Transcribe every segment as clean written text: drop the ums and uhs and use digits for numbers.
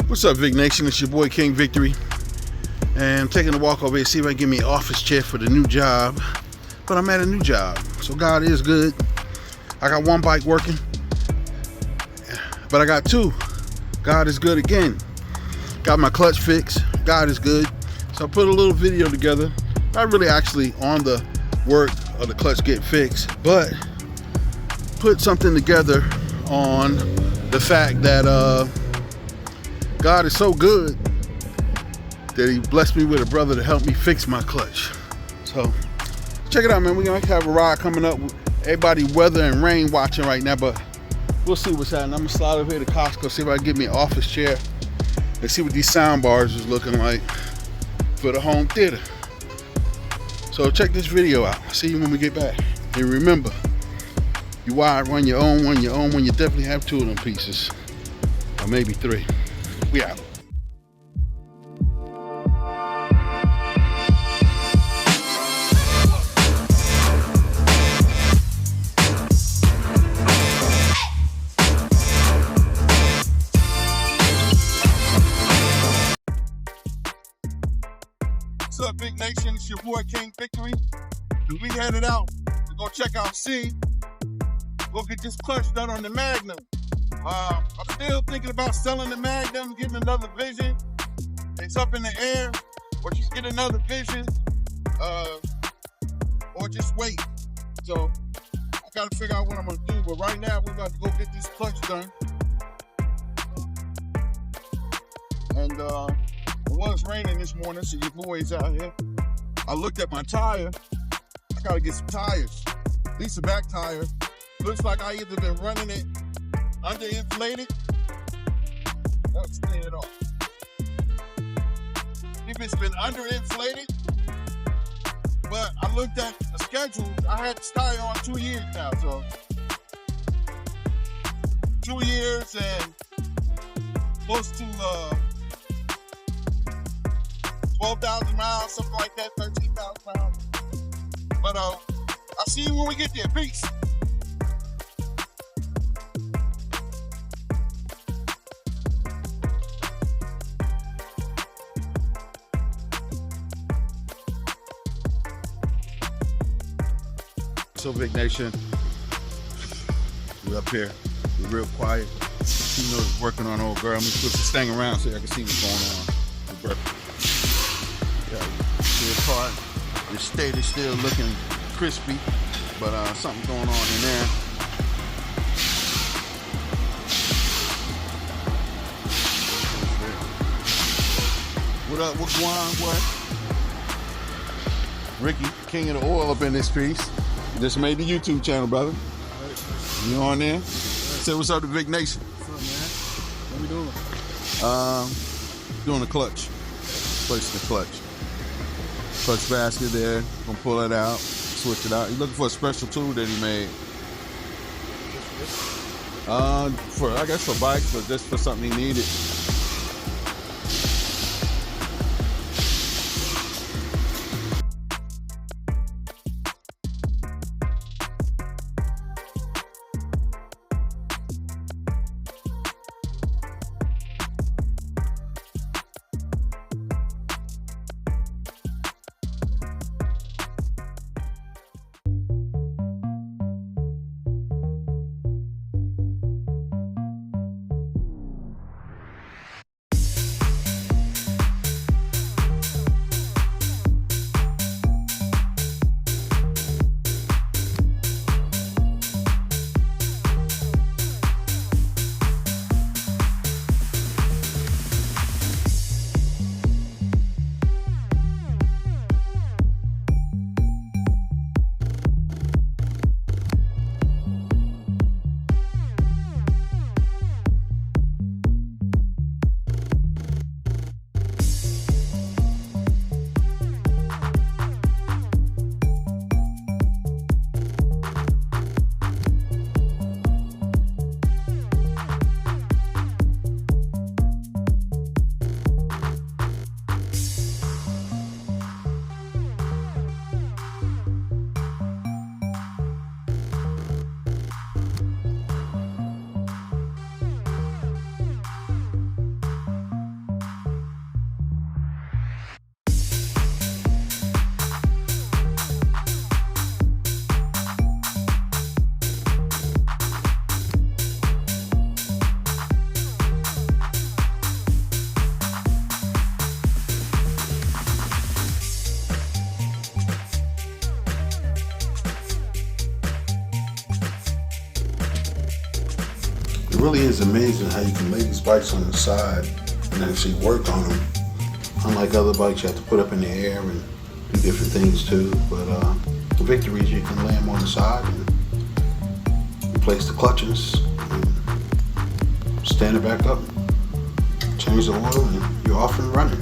What's up, Vic Nation? It's your boy King Victory, and I'm taking a walk over here to see if I can get me an office chair for the new job. But I'm at a new job, so God is good. I got one bike working, but I got two. God is good again. Got my clutch fixed. God is good. So I put a little video together. Not really actually on the work of the clutch get fixed, but put something together on the fact that God is so good that he blessed me with a brother to help me fix my clutch. So check it out, man. We're gonna have a ride coming up. Everybody weather and rain watching right now, but we'll see what's happening. I'm gonna slide over here to Costco, see if I can get me an office chair and see what these sound bars is looking like for the home theater. So check this video out. See you when we get back. And remember, you wired run your own one, you definitely have two of them pieces. Or maybe three. We out. What's up, Big Nation? It's your boy King Victory. And we headed out to go check out C. Go get this clutch done on the Magnum. I'm still thinking about selling the Magnum, getting another Vision. It's up in the air, or just get another Vision, or just wait. So I gotta figure out what I'm gonna do. But right now, we're about to go get this clutch done. And it was raining this morning, so your boy's out here. I looked at my tire. I gotta get some tires. At least a back tire. Looks like I either been running it underinflated. Let's clean it off. If it's been underinflated, but I looked at the schedule. I had this tire on 2 years now, so 2 years and close to 12,000 miles, something like that, 13,000 miles. But I'll see you when we get there. Peace. So Vic Nation, we're up here. We're real quiet. She knows working on old girl. I'm gonna switch this thing around so I can see what's going on. Yeah, still part. The state is still looking crispy, but something's going on in there. What up, what's going on, boy? Ricky, king of the oil up in this piece. Just made the YouTube channel, brother. You on there? Say what's up to Vic Nation. What's up, man? What we doing? Doing the clutch. Placing the clutch. Clutch basket there. Gonna pull it out. Switch it out. You're looking for a special tool that he made. I guess for bikes, but just for something he needed. really is amazing how you can lay these bikes on the side and actually work on them. Unlike other bikes, you have to put up in the air and do different things too. But the Victories, you can lay them on the side and replace the clutches, and stand it back up, change the oil, and you're off and running.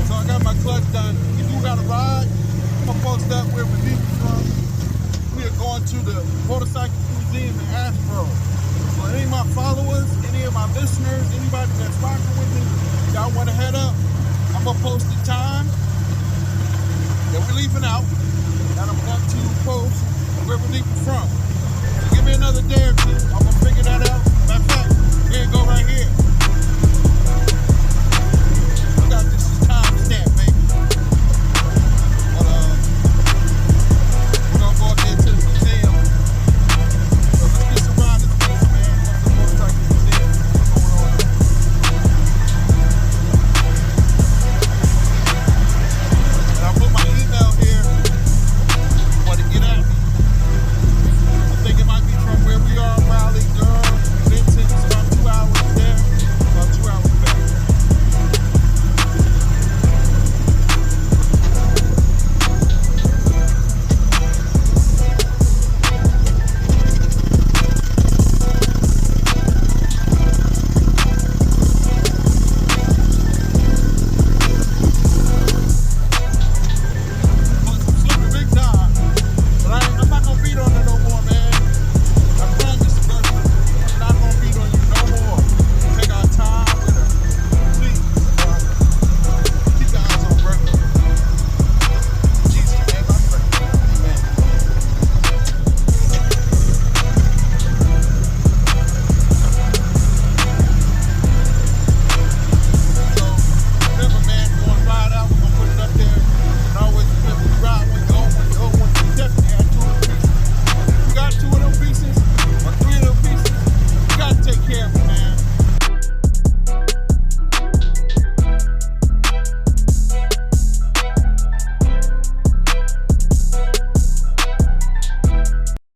So I got my clutch done. If you got a ride, I'm post up where we're leaving from. We are going to the Motorcycle Museum in Asheboro. So any of my followers, any of my listeners, anybody that's rocking with me, y'all want to head up, I'm going to post the time that we're leaving out, and I'm going to post where we're leaving from.